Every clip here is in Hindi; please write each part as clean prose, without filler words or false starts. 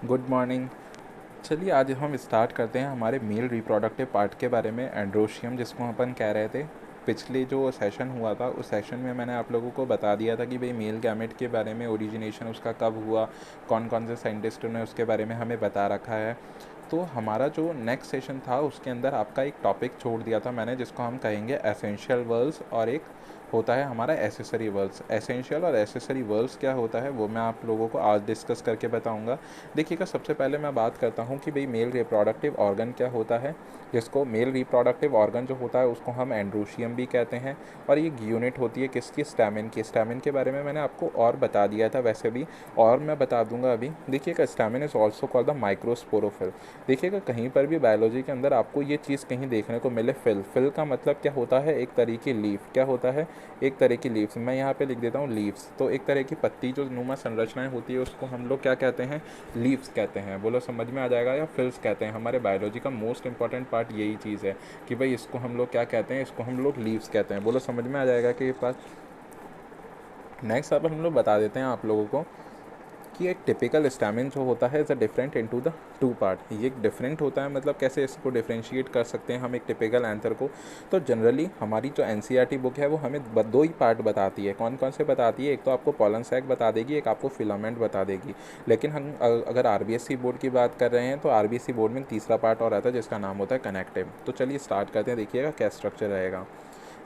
Good morning. चलिए आज हम स्टार्ट करते हैं हमारे मेल रिप्रोडक्टिव पार्ट के बारे में, एंड्रोशियम जिसको अपन कह रहे थे। पिछले जो सेशन हुआ था उस सेशन में मैंने आप लोगों को बता दिया था कि भाई मेल गैमेट के बारे में, ओरिजिनेशन उसका कब हुआ, कौन कौन से साइंटिस्टों ने उसके बारे में हमें बता रखा है। तो हमारा जो नेक्स्ट सेशन था उसके अंदर आपका एक टॉपिक छोड़ दिया था मैंने, जिसको हम कहेंगे एसेंशियल वर्ल्स, और एक होता है हमारा एसेसरी वर्ल्स। एसेंशियल और एसेसरी वर्ल्स क्या होता है वो मैं आप लोगों को आज डिस्कस करके बताऊंगा। देखिएगा, सबसे पहले मैं बात करता हूँ कि भाई मेल रिप्रोडक्टिव ऑर्गन क्या होता है। जिसको मेल रिप्रोडक्टिव ऑर्गन जो होता है उसको हम एंड्रोशियम भी कहते हैं। और ये यूनिट होती है किसकी? स्टैमिन की। स्टैमिन के बारे में मैंने आपको और बता दिया था वैसे भी, और मैं बता दूंगा अभी। देखिएगा, stamen is also called the microsporophyll. देखिएगा, कहीं पर भी बायोलॉजी के अंदर आपको ये चीज़ कहीं देखने को मिले, फिल। फिल का मतलब क्या होता है? एक तरह की लीफ। क्या होता है? एक तरह की लीव्स। मैं यहाँ पे लिख देता हूँ लीव्स। तो एक तरह की पत्ती जो नुमा संरचनाएं होती है उसको हम लोग क्या कहते हैं? लीव्स कहते हैं। बोलो समझ में आ जाएगा? या फिल्स कहते हैं। हमारे बायोलॉजी का मोस्ट इंपॉर्टेंट पार्ट यही चीज़ है कि भाई इसको हम लोग क्या कहते हैं? इसको हम लोग लीव्स कहते हैं। बोलो समझ में आ जाएगा कि ये बात। नेक्स्ट अब हम लोग बता देते हैं आप लोगों को कि एक टिपिकल स्टैमिन जो होता है is a different into the two part. ये एक डिफरेंट होता है, मतलब कैसे इसको डिफरेंशिएट कर सकते हैं हम एक टिपिकल आंसर को। तो जनरली हमारी जो एनसीईआरटी बुक है वो हमें दो ही पार्ट बताती है। कौन कौन से बताती है? एक तो आपको पॉलन सैक बता देगी, एक आपको फिलामेंट बता देगी। लेकिन हम अगर आरबीएससी बोर्ड की बात कर रहे हैं तो आरबीएससी बोर्ड में तीसरा पार्ट और आता है जिसका नाम होता है कनेक्टिव। तो चलिए स्टार्ट करते हैं। देखिएगा क्या स्ट्रक्चर रहेगा।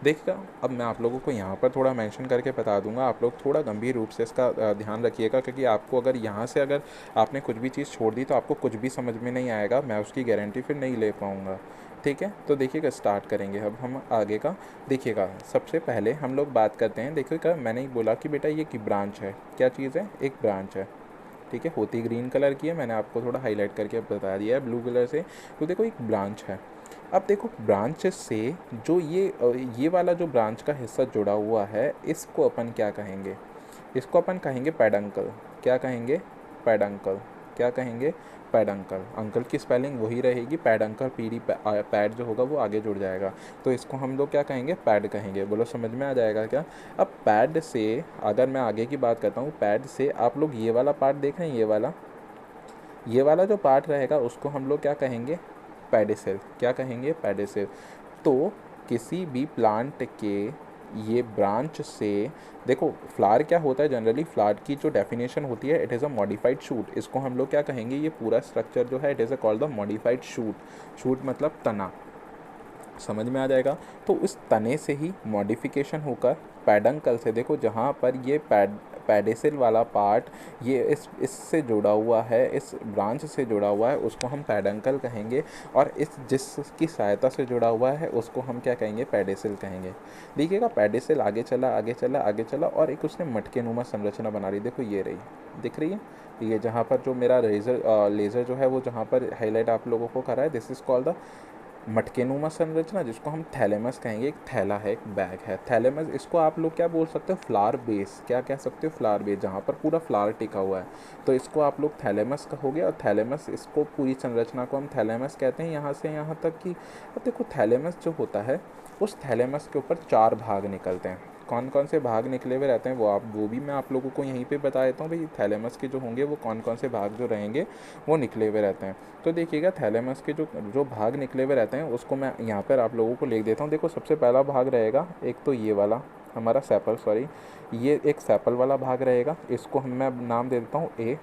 देखिएगा, अब मैं आप लोगों को यहाँ पर थोड़ा मेंशन करके बता दूंगा। आप लोग थोड़ा गंभीर रूप से इसका ध्यान रखिएगा, क्योंकि आपको अगर यहाँ से अगर आपने कुछ भी चीज़ छोड़ दी तो आपको कुछ भी समझ में नहीं आएगा। मैं उसकी गारंटी फिर नहीं ले पाऊँगा। ठीक है, तो देखिएगा स्टार्ट करेंगे अब हम आगे का। देखिएगा, सबसे पहले हम लोग बात करते हैं। देखिएगा, मैंने ही बोला कि बेटा ये की ब्रांच है। क्या चीज़ है? एक ब्रांच है। ठीक है, होती ग्रीन कलर की है, मैंने आपको थोड़ा हाईलाइट करके बता दिया है ब्लू कलर से। तो देखो एक ब्रांच है। अब देखो, ब्रांच से जो ये वाला जो ब्रांच का हिस्सा जुड़ा हुआ है इसको अपन क्या कहेंगे? इसको अपन कहेंगे पैडंकल। क्या कहेंगे? पैडंकल। क्या कहेंगे? पैडंकल। अंकल की स्पेलिंग वही रहेगी, पैडंकल। पीडी पैड जो होगा वो आगे जुड़ जाएगा। तो इसको हम लोग क्या कहेंगे? पैड कहेंगे। बोलो समझ में आ जाएगा क्या? अब पैड से अगर मैं आगे की बात करता हूँ, पैड से आप लोग ये वाला पार्ट देख रहे हैं, ये वाला जो पार्ट रहेगा उसको हम लोग क्या कहेंगे? पेडिसेल। क्या कहेंगे? पेडिसेल। तो किसी भी प्लांट के ये ब्रांच से, देखो फ्लावर क्या होता है जनरली? फ्लावर की जो डेफिनेशन होती है, it is a modified shoot. इसको हम लोग क्या कहेंगे? ये पूरा स्ट्रक्चर जो है it is a called the modified shoot. Shoot मतलब तना। समझ में आ जाएगा? तो उस तने से ही मॉडिफिकेशन होकर पैडंकल से, देखो जहाँ पर ये पैडेसिल वाला पार्ट ये इससे जुड़ा हुआ है, इस ब्रांच से जुड़ा हुआ है, उसको हम पैडंकल कहेंगे। और इस जिसकी सहायता से जुड़ा हुआ है उसको हम क्या कहेंगे? पैडेसिल कहेंगे। देखिएगा, पैडेसिल आगे चला आगे चला आगे चला और एक उसने मटके नुमा संरचना बना ली। देखो ये रही, दिख रही है? ये जहाँ पर जो मेरा लेज़र जो है वो जहाँ पर हाईलाइट आप लोगों को करा है, दिस इज़ कॉल्ड द मटकेनुमा संरचना, जिसको हम थैलेमस कहेंगे। एक थैला है, एक बैग है, थैलेमस। इसको आप लोग क्या बोल सकते हो? Flower base. क्या कह सकते हो? फ्लावर बेस, जहाँ पर पूरा फ्लावर टिका हुआ है। तो इसको आप लोग थैलेमस कहोगे। और थैलेमस, इसको पूरी संरचना को हम थैलेमस कहते हैं, यहाँ से यहाँ तक कि। अब देखो, थैलेमस जो होता है उस थैलेमस के ऊपर 4 भाग निकलते हैं। कौन कौन से भाग निकले हुए रहते हैं वो भी मैं आप लोगों को यहीं पे बता देता हूँ। भाई थैलेमस के जो होंगे वो कौन कौन से भाग जो रहेंगे वो निकले हुए रहते हैं। तो देखिएगा, थैलेमस के जो जो भाग निकले हुए रहते हैं उसको मैं यहाँ पर आप लोगों को लिख देता हूँ। देखो, सबसे पहला भाग रहेगा एक तो ये वाला हमारा सेपल, सॉरी, ये एक सेपल वाला भाग रहेगा। इसको मैं नाम दे देता हूँ ए।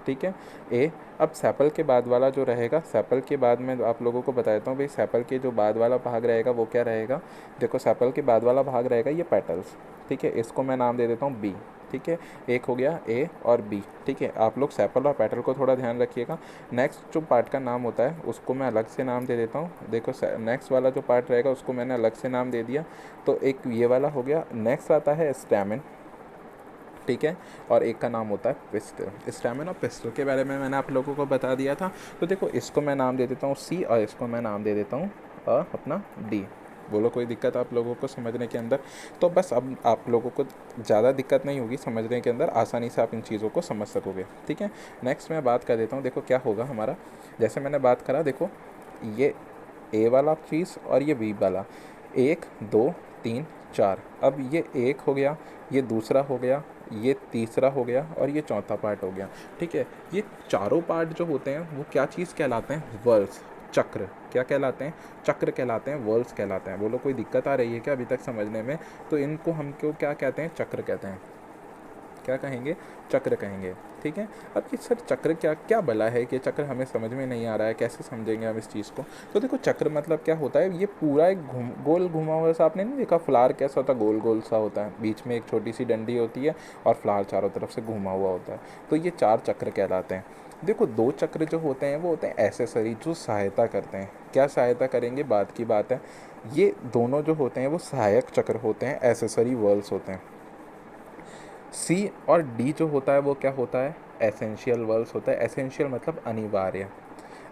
ठीक है, ए। अब सेपल के बाद वाला जो रहेगा, सेपल के बाद मैं आप लोगों को बता देता हूँ भाई, सेपल के जो बाद वाला भाग रहेगा वो क्या रहेगा? देखो, सेपल के बाद वाला भाग रहेगा ये पेटल्स। ठीक है, इसको मैं नाम दे देता हूँ बी। ठीक है, एक हो गया ए और बी। ठीक है, आप लोग सेपल और पेटल को थोड़ा ध्यान रखिएगा। नेक्स्ट जो पार्ट का नाम होता है उसको मैं अलग से नाम दे देता हूँ। देखो, नेक्स्ट वाला जो पार्ट रहेगा उसको मैंने अलग से नाम दे दिया। तो एक ये वाला हो गया। नेक्स्ट आता है स्टैमिन। ठीक है, और एक का नाम होता है पिस्टल। स्टैमिन और पिस्टल के बारे में मैंने आप लोगों को बता दिया था। तो देखो, इसको मैं नाम दे देता हूँ सी और इसको मैं नाम दे देता हूँ अपना डी। बोलो कोई दिक्कत आप लोगों को समझने के अंदर? तो बस अब आप लोगों को ज़्यादा दिक्कत नहीं होगी समझने के अंदर, आसानी से आप इन चीज़ों को समझ सकोगे। ठीक है, नेक्स्ट मैं बात कर देता हूँ। देखो क्या होगा हमारा, जैसे मैंने बात करा, देखो ये ए वाला चीज़ और ये बी वाला, 1 2 3 4। अब ये एक हो गया, ये दूसरा हो गया, ये तीसरा हो गया और ये चौथा पार्ट हो गया। ठीक है, ये चारों पार्ट जो होते हैं वो क्या चीज़ कहलाते हैं? वर्ल्स, चक्र। क्या कहलाते हैं? चक्र कहलाते हैं, वर्ल्स कहलाते हैं। बोलो कोई दिक्कत आ रही है क्या अभी तक समझने में? तो इनको हम क्यों क्या कहते हैं? चक्र कहते हैं। क्या कहेंगे? चक्र कहेंगे। ठीक है, अब ये सर चक्र क्या क्या भला है कि चक्र हमें समझ में नहीं आ रहा है, कैसे समझेंगे हम इस चीज़ को? तो देखो चक्र मतलब क्या होता है, ये पूरा एक गोल घुमा हुआ सा, आपने नहीं देखा फ्लावर कैसा होता है? गोल गोल सा होता है, बीच में एक छोटी सी डंडी होती है और फ्लावर चारों तरफ से घुमा हुआ होता है। तो ये 4 चक्र कहलाते हैं। देखो 2 चक्र जो होते हैं वो होते हैं एसेसरी, जो सहायता करते हैं। क्या सहायता करेंगे, बात की बात है। ये दोनों जो होते हैं वो सहायक चक्र होते हैं, एसेसरी वर्ल्स होते हैं। सी और डी जो होता है वो क्या होता है? एसेंशियल वर्ल्स होता है। एसेंशियल मतलब अनिवार्य।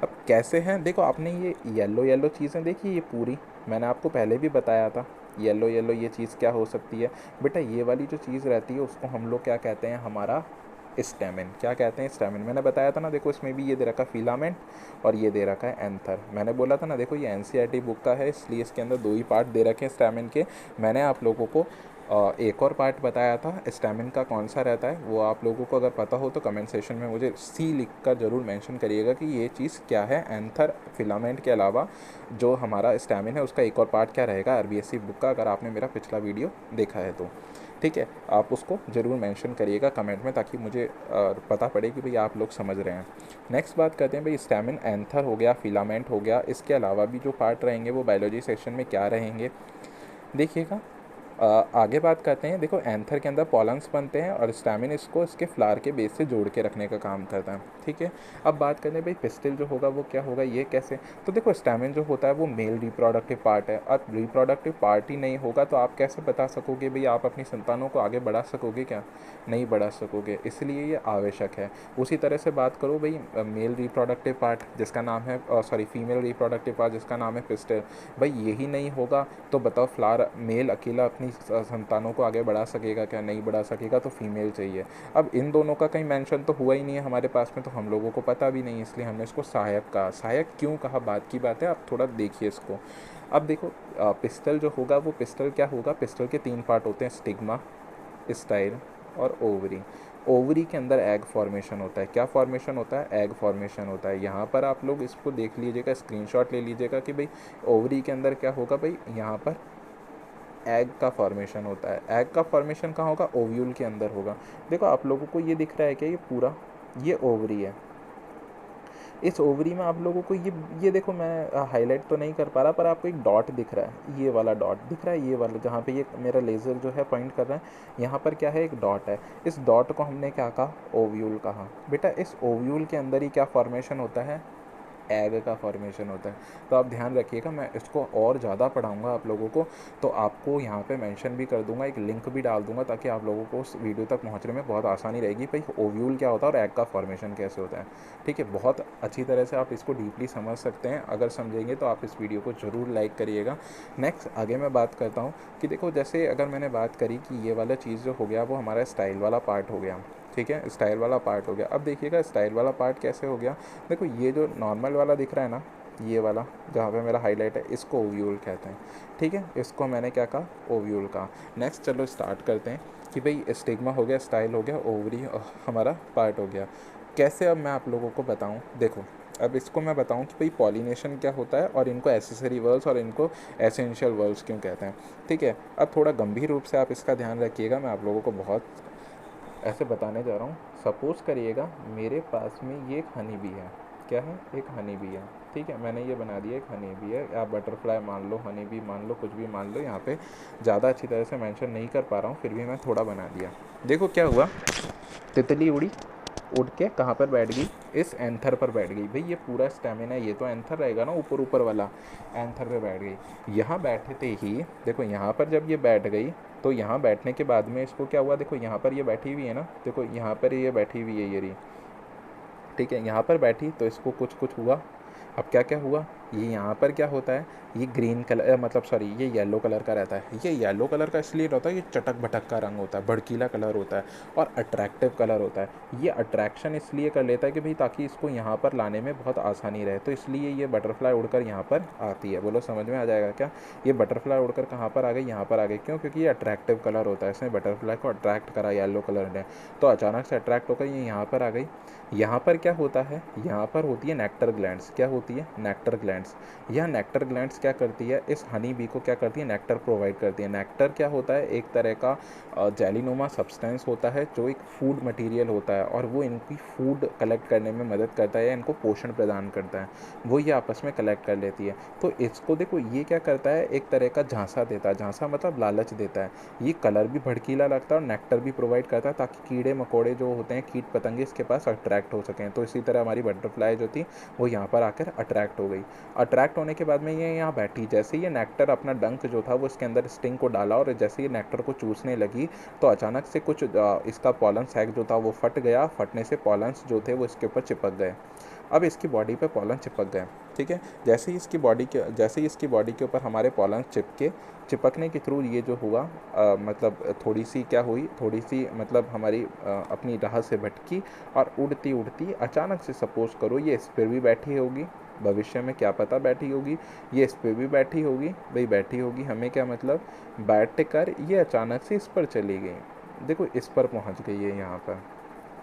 अब कैसे हैं? देखो आपने ये येलो येलो चीज़ें देखी, ये पूरी मैंने आपको पहले भी बताया था। येलो येलो ये चीज़ क्या हो सकती है बेटा? ये वाली जो चीज़ रहती है उसको हम लोग क्या कहते हैं? हमारा स्टैमिन। क्या कहते हैं? स्टैमिन। मैंने बताया था ना, देखो इसमें भी ये दे रखा है फिलामेंट और ये दे रखा है एंथर। मैंने बोला था ना, देखो ये एनसीईआरटी बुक का है इसलिए इसके अंदर 2 ही पार्ट दे रखे हैं स्टैमिन के। मैंने आप लोगों को एक और पार्ट बताया था स्टैमिन का कौन सा रहता है, वो आप लोगों को अगर पता हो तो कमेंट सेशन में मुझे सी लिख कर ज़रूर मेंशन करिएगा कि ये चीज़ क्या है। एंथर फिलामेंट के अलावा जो हमारा स्टैमिन है उसका एक और पार्ट क्या रहेगा आरबीएससी बुक का, अगर आपने मेरा पिछला वीडियो देखा है तो। ठीक है, आप उसको ज़रूर मेंशन करिएगा कमेंट में ताकि मुझे पता पड़े कि भाई आप लोग समझ रहे हैं। नेक्स्ट बात करते हैं भाई, स्टैमिन एंथर हो गया, फिलामेंट हो गया, इसके अलावा भी जो पार्ट रहेंगे वो बायोलॉजी सेक्शन में क्या रहेंगे देखिएगा। आगे बात करते हैं। देखो एंथर के अंदर पॉलन्स बनते हैं और स्टैमिन इसको इसके फ्लावर के बेस से जोड़ के रखने का काम करता है। ठीक है, अब बात करते हैं भाई पिस्टिल जो होगा वो क्या होगा, ये कैसे? तो देखो स्टैमिन जो होता है वो मेल रिप्रोडक्टिव पार्ट है। अब रिप्रोडक्टिव पार्ट ही नहीं होगा तो आप कैसे बता सकोगे भाई आप अपनी संतानों को आगे बढ़ा सकोगे? क्या नहीं बढ़ा सकोगे, इसलिए ये आवश्यक है। उसी तरह से बात करो भाई मेल रिप्रोडक्टिव पार्ट जिसका नाम है फीमेल रिप्रोडक्टिव पार्ट जिसका नाम है पिस्टिल, भाई यही नहीं होगा तो बताओ फ्लावर मेल अकेला अपनी संतानों को आगे बढ़ा सकेगा? क्या नहीं बढ़ा सकेगा, तो फीमेल चाहिए। अब इन दोनों का कहीं मेंशन तो हुआ ही नहीं है हमारे पास में, तो हम लोगों को पता भी नहीं, इसलिए हमने इसको सहायक कहा। सहायक क्यों कहा, बात की बात है, आप थोड़ा देखिए इसको। अब देखो पिस्टल जो होगा वो पिस्टल क्या होगा? पिस्टल के 3 पार्ट होते हैं, स्टिग्मा, स्टाइल और ओवरी। ओवरी के अंदर एग फॉर्मेशन होता है। क्या फॉर्मेशन होता है? एग फॉर्मेशन होता है। यहाँ पर आप लोग इसको देख लीजिएगा, स्क्रीनशॉट ले लीजिएगा कि भाई ओवरी के अंदर क्या होगा, भाई यहाँ पर एग का फॉर्मेशन होता है। एग का फॉर्मेशन कहाँ होगा? ओव्यूल के अंदर होगा। देखो आप लोगों को ये दिख रहा है क्या, ये पूरा ये ओवरी है। इस ओवरी में आप लोगों को ये देखो, मैं हाईलाइट तो नहीं कर पा रहा पर आपको एक डॉट दिख रहा है, ये वाला डॉट दिख रहा है, ये वाला जहाँ पे ये मेरा लेज़र जो है पॉइंट कर रहा है, यहाँ पर क्या है? एक डॉट है। इस डॉट को हमने क्या कहा? ओव्यूल कहा। बेटा इस ओव्यूल के अंदर ही क्या फॉर्मेशन होता है? एग का फॉर्मेशन होता है। तो आप ध्यान रखिएगा, मैं इसको और ज़्यादा पढ़ाऊंगा आप लोगों को, तो आपको यहाँ पे मेंशन भी कर दूंगा, एक लिंक भी डाल दूंगा ताकि आप लोगों को उस वीडियो तक पहुँचने में बहुत आसानी रहेगी। भाई ओव्यूल क्या होता है और एग का फॉर्मेशन कैसे होता है। ठीक है, बहुत अच्छी तरह से आप इसको डीपली समझ सकते हैं। अगर समझेंगे तो आप इस वीडियो को ज़रूर लाइक करिएगा। नेक्स्ट आगे मैं बात करता हूँ कि देखो जैसे अगर मैंने बात करी कि ये वाला चीज़ जो हो गया वो हमारा स्टाइल वाला पार्ट हो गया। ठीक है, स्टाइल वाला पार्ट हो गया। अब देखिएगा स्टाइल वाला पार्ट कैसे हो गया। देखो ये जो नॉर्मल वाला दिख रहा है ना, ये वाला जहाँ पे मेरा हाईलाइट है, इसको ओव्यूल कहते हैं। ठीक है, इसको मैंने क्या कहा? ओव्यूल कहा। नेक्स्ट चलो स्टार्ट करते हैं कि भाई स्टिग्मा हो गया, स्टाइल हो गया, ओवरी हमारा पार्ट हो गया। कैसे अब मैं आप लोगों को बताऊँ। देखो अब इसको मैं बताऊं कि भाई पॉलिनेशन क्या होता है और इनको एसेसरी वर्ल्स और इनको एसेंशियल वर्ल्स क्यों कहते हैं। ठीक है, अब थोड़ा गंभीर रूप से आप इसका ध्यान रखिएगा, मैं आप लोगों को बहुत ऐसे बताने जा रहा हूँ। सपोज़ करिएगा मेरे पास में ये एक हनी बी है। क्या है? एक हनी बी है। ठीक है, मैंने ये बना दिया एक हनी बी है, आप बटरफ्लाई मान लो, हनी बी मान लो, कुछ भी मान लो। यहाँ पे ज़्यादा अच्छी तरह से मेंशन नहीं कर पा रहा हूँ, फिर भी मैं थोड़ा बना दिया। देखो क्या हुआ, तितली उड़ी, उड़ के कहाँ पर बैठ गई? इस एंथर पर बैठ गई। भाई ये पूरा स्टेमिना है, ये तो एंथर रहेगा ना, ऊपर ऊपर वाला एंथर पे बैठ गई। यहाँ बैठते ही देखो, यहाँ पर जब ये बैठ गई तो यहाँ बैठने के बाद में इसको क्या हुआ? देखो यहाँ पर ये बैठी हुई है ना, देखो यहाँ पर ये बैठी हुई है ये रही। ठीक है, यहाँ पर बैठी तो इसको कुछ कुछ हुआ। अब क्या क्या हुआ? ये यहाँ पर क्या होता है, ये ग्रीन कलर मतलब सॉरी ये येलो कलर का रहता है। ये येलो कलर का इसलिए रहता है, ये चटक भटक का रंग होता है, भड़कीला कलर होता है और अट्रैक्टिव कलर होता है। ये अट्रैक्शन इसलिए कर लेता है कि भाई ताकि इसको यहाँ पर लाने में बहुत आसानी रहे, तो इसलिए ये बटरफ्लाई उड़कर यहाँ पर आती है। बोलो समझ में आ जाएगा क्या? ये बटरफ्लाई उड़कर कहाँ पर आ गई, यहाँ पर आ गई। क्यों? क्योंकि ये अट्रैक्टिव कलर होता है, इसने बटरफ्लाई को अट्रैक्ट करा येलो कलर ने, तो अचानक से अट्रैक्ट होकर ये यहाँ पर आ गई। यहाँ पर क्या होता है, यहाँ पर होती है नेक्टर ग्लैंड्स। क्या होती है? Nectar glands. यह नेक्टर ग्लैंड्स क्या करती है, इस हनी बी को क्या करती है, नेक्टर प्रोवाइड करती है। नेक्टर क्या होता है, एक तरह का जेलीनुमा सब्सटेंस होता है जो एक फूड मटेरियल होता है, और वो इनकी फूड कलेक्ट करने में मदद करता है या इनको पोषण प्रदान करता है, वो ये आपस में कलेक्ट कर लेती है। तो इसको देखो ये क्या करता है, एक तरह का झांसा देता है, झांसा मतलब लालच देता है। ये कलर भी भड़कीला लगता है और नेक्टर भी प्रोवाइड करता है ताकि कीड़े मकोड़े जो होते हैं, कीट पतंगे, इसके पास अट्रैक्ट हो सकें। तो इसी तरह हमारी बटरफ्लाई जो थी वो यहाँ पर आकर अट्रैक्ट हो गई। अट्रैक्ट होने के बाद में ये यहाँ बैठी, जैसे ये नेक्टर अपना डंक जो था वो इसके अंदर स्टिंग को डाला, और जैसे ये नेक्टर को चूसने लगी तो अचानक से कुछ इसका पॉलन सैक जो था वो फट गया। फटने से पॉलन्स जो थे वो इसके ऊपर चिपक गए। अब इसकी बॉडी पे पॉलन चिपक गए, ठीक है। जैसे ही इसकी बॉडी के ऊपर हमारे पॉलन चिपकने के थ्रू ये जो हुआ मतलब थोड़ी सी क्या हुई, थोड़ी सी मतलब हमारी अपनी राह से भटकी और उड़ती उड़ती अचानक से, सपोज करो ये इस पर भी बैठी होगी, भविष्य में क्या पता बैठी होगी, ये इस पर भी बैठी होगी, भाई बैठी होगी, हमें क्या मतलब, बैठ कर ये अचानक से इस पर चली गई। देखो इस पर पहुंच गई है, यहाँ पर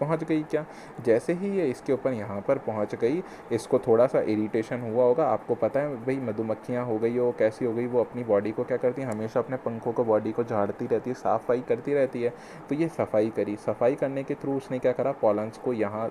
पहुंच गई। क्या? जैसे ही ये इसके ऊपर यहाँ पर पहुंच गई, इसको थोड़ा सा इरिटेशन हुआ होगा। आपको पता है भाई मधुमक्खियाँ हो गई, वो कैसी हो गई, वो अपनी बॉडी को क्या करती है, हमेशा अपने पंखों को, बॉडी को झाड़ती रहती है, सफाई करती रहती है। तो ये सफाई करी, सफाई करने के थ्रू उसने क्या करा, पॉलन्स को यहाँ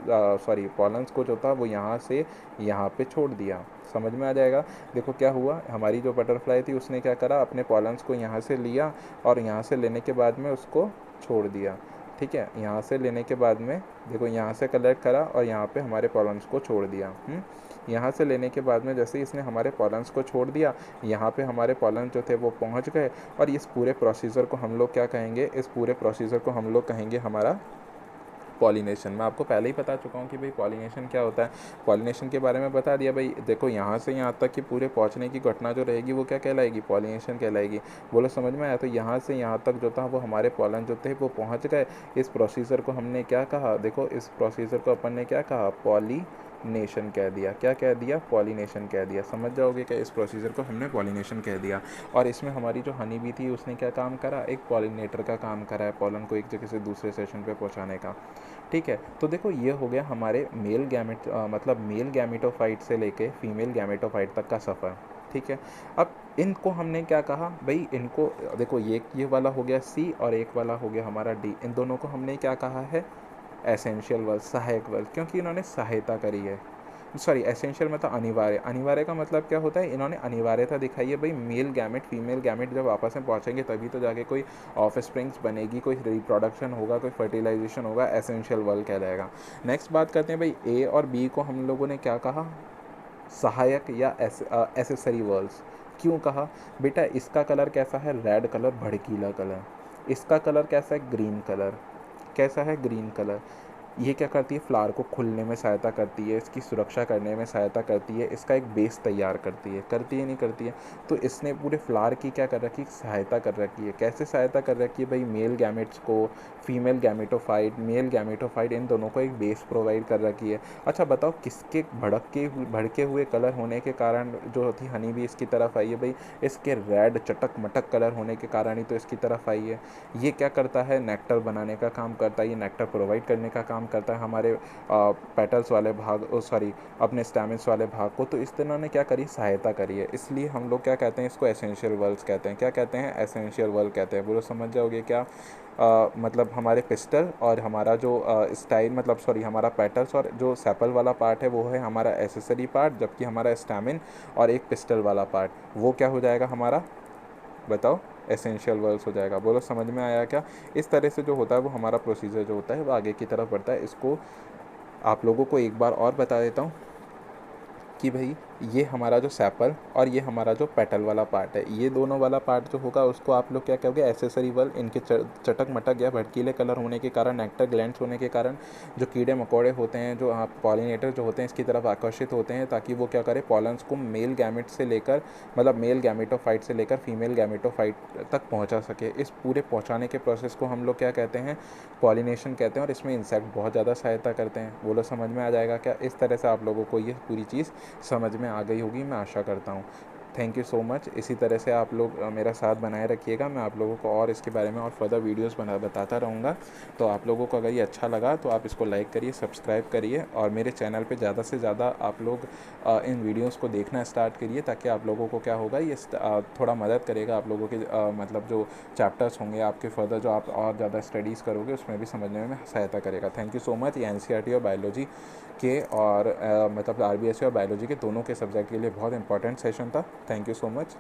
पॉलन्स को जो था वो यहाँ से यहाँ पे छोड़ दिया। समझ में आ जाएगा। देखो क्या हुआ, हमारी जो बटरफ्लाई थी उसने क्या करा, अपने पॉलन्स को यहाँ से लिया और यहाँ से लेने के बाद में उसको छोड़ दिया, ठीक है। यहाँ से लेने के बाद में देखो यहाँ से कलेक्ट करा और यहाँ पे हमारे पॉलन्स को छोड़ दिया। यहाँ से लेने के बाद में जैसे ही इसने हमारे पॉलन्स को छोड़ दिया, यहाँ पे हमारे पॉलन जो थे वो पहुँच गए। और इस पूरे प्रोसीजर को हम लोग क्या कहेंगे, इस पूरे प्रोसीजर को हम लोग कहेंगे हमारा पॉलिनेशन। मैं आपको पहले ही बता चुका हूँ कि भाई पॉलिनेशन क्या होता है, पॉलिनेशन के बारे में बता दिया। भाई देखो यहाँ से यहाँ तक कि पूरे पहुँचने की घटना जो रहेगी वो क्या कहलाएगी, पॉलिनेशन कहलाएगी। बोलो समझ में आया। तो यहाँ से यहाँ तक जो था वो हमारे पॉलन जो थे वो पहुँच गए। इस प्रोसीजर को हमने क्या कहा, देखो इस प्रोसीजर को अपन ने क्या कहा, पॉलिनेशन कह दिया। क्या कह दिया, पॉलिनेशन कह दिया। समझ जाओगे क्या, इस प्रोसीजर को हमने पॉलिनेशन कह दिया। और इसमें हमारी जो हनी बी थी उसने क्या काम करा, एक पॉलिनेटर का काम करा है, पॉलन को एक जगह से दूसरे सेशन पे पहुंचाने का, ठीक है। तो देखो ये हो गया हमारे मेल गैमेट मतलब मेल गैमेटोफाइट से लेके फीमेल गैमेटोफाइट तक का सफ़र, ठीक है। अब इनको हमने क्या कहा भाई, इनको देखो ये वाला हो गया सी और एक वाला हो गया हमारा डी। इन दोनों को हमने क्या कहा है, एसेंशियल वर्ड, सहायक वर्ड, क्योंकि इन्होंने सहायता करी है। सॉरी एसेंशियल मतलब अनिवार्य, अनिवार्य का मतलब क्या होता है, इन्होंने अनिवार्यता दिखाई है। भाई मेल गैमेट फीमेल गैमेट जब आपस में पहुंचेंगे तभी तो जाके कोई ऑफ स्प्रिंग्स बनेगी, कोई रिप्रोडक्शन होगा, कोई फर्टिलाइजेशन होगा, एसेंशियल वर्ड कहलाएगा। नेक्स्ट बात करते हैं भाई ए और बी को हम लोगों ने क्या कहा, सहायक या एसेसरी वर्ड्स। क्यों कहा बेटा, इसका कलर कैसा है, रेड कलर, भड़कीला कलर। इसका कलर कैसा है, ग्रीन कलर। कैसा है, ग्रीन कलर। ये क्या करती है, फ्लावर को खुलने में सहायता करती है, इसकी सुरक्षा करने में सहायता करती है, इसका एक बेस तैयार करती है नहीं करती है। तो इसने पूरे फ्लावर की क्या कर रखी है, सहायता कर रखी है। कैसे सहायता कर रखी है भाई, मेल गैमेट्स को, फीमेल गैमेटोफाइट, मेल गैमेटोफाइट, इन दोनों को एक बेस प्रोवाइड कर रखी है। अच्छा बताओ किसके भड़के हुए कलर होने के कारण जो होती हनी भी इसकी तरफ आई है भाई, इसके रेड चटक मटक कलर होने के कारण ही तो इसकी तरफ आई है। ये क्या करता है, नेक्टर बनाने का काम करता है, ये नेक्टर प्रोवाइड करने का काम करता है हमारे पेटल्स वाले भाग, सॉरी अपने स्टैमिन्स वाले भाग को। तो इस तरह ने क्या करी, सहायता करी है। इसलिए हम लोग क्या कहते हैं, इसको एसेंशियल वर्ल्स कहते हैं। क्या कहते हैं, एसेंशियल वर्ल कहते हैं। बोलो समझ जाओगे क्या। मतलब हमारे पिस्टल और हमारा जो स्टाइल मतलब सॉरी हमारा पेटल्स और जो सेपल वाला पार्ट है वो है हमारा एसेसरी पार्ट, जबकि हमारा स्टैमिन और एक पिस्टल वाला पार्ट वो क्या हो जाएगा हमारा, बताओ, एसेंशियल वर्ल्स हो जाएगा। बोलो समझ में आया क्या। इस तरह से जो होता है वो हमारा प्रोसीजर जो होता है वो आगे की तरफ बढ़ता है। इसको आप लोगों को एक बार और बता देता हूँ कि भाई ये हमारा जो सेपल और ये हमारा जो पेटल वाला पार्ट है, ये दोनों वाला पार्ट जो होगा उसको आप लोग क्या कहोगे, एसेसरी वल। इनके चटक मटक या भड़कीले कलर होने के कारण, नेक्टर ग्लैंड्स होने के कारण जो कीड़े मकोड़े होते हैं, जो पॉलिनेटर जो होते हैं, इसकी तरफ आकर्षित होते हैं ताकि वो क्या करें, पॉलन्स को मेल गैमेट से लेकर, मतलब मेल गैमेटोफाइट से लेकर फीमेल गैमेटोफाइट तक पहुंचा सके। इस पूरे पहुंचाने के प्रोसेस को हम लोग क्या कहते हैं, पॉलिनेशन कहते हैं। और इसमें इंसेक्ट बहुत ज़्यादा सहायता करते हैं। बोलो समझ में आ जाएगा क्या? इस तरह से आप लोगों को ये पूरी चीज़ समझ में आ गई होगी, मैं आशा करता हूँ। Thank you so much. इसी तरह से आप लोग मेरा साथ बनाए रखिएगा। मैं आप लोगों को और इसके बारे में और फर्दर वीडियोस बताता रहूँगा। तो आप लोगों को अगर ये अच्छा लगा तो आप इसको लाइक करिए, सब्सक्राइब करिए, और मेरे चैनल पे ज़्यादा से ज़्यादा आप लोग इन वीडियोस को देखना स्टार्ट करिए, ताकि आप लोगों को क्या होगा, ये थोड़ा मदद करेगा आप लोगों के मतलब जो चैप्टर्स होंगे आपके फर्दर, जो आप और ज़्यादा स्टडीज़ करोगे उसमें भी समझने में सहायता करेगा। Thank you so much. ये एनसीईआरटी और बायोलॉजी के और मतलब आरबीएससी और बायोलॉजी के दोनों के सब्जेक्ट के लिए बहुत इंपॉर्टेंट सेशन था। Thank you so much.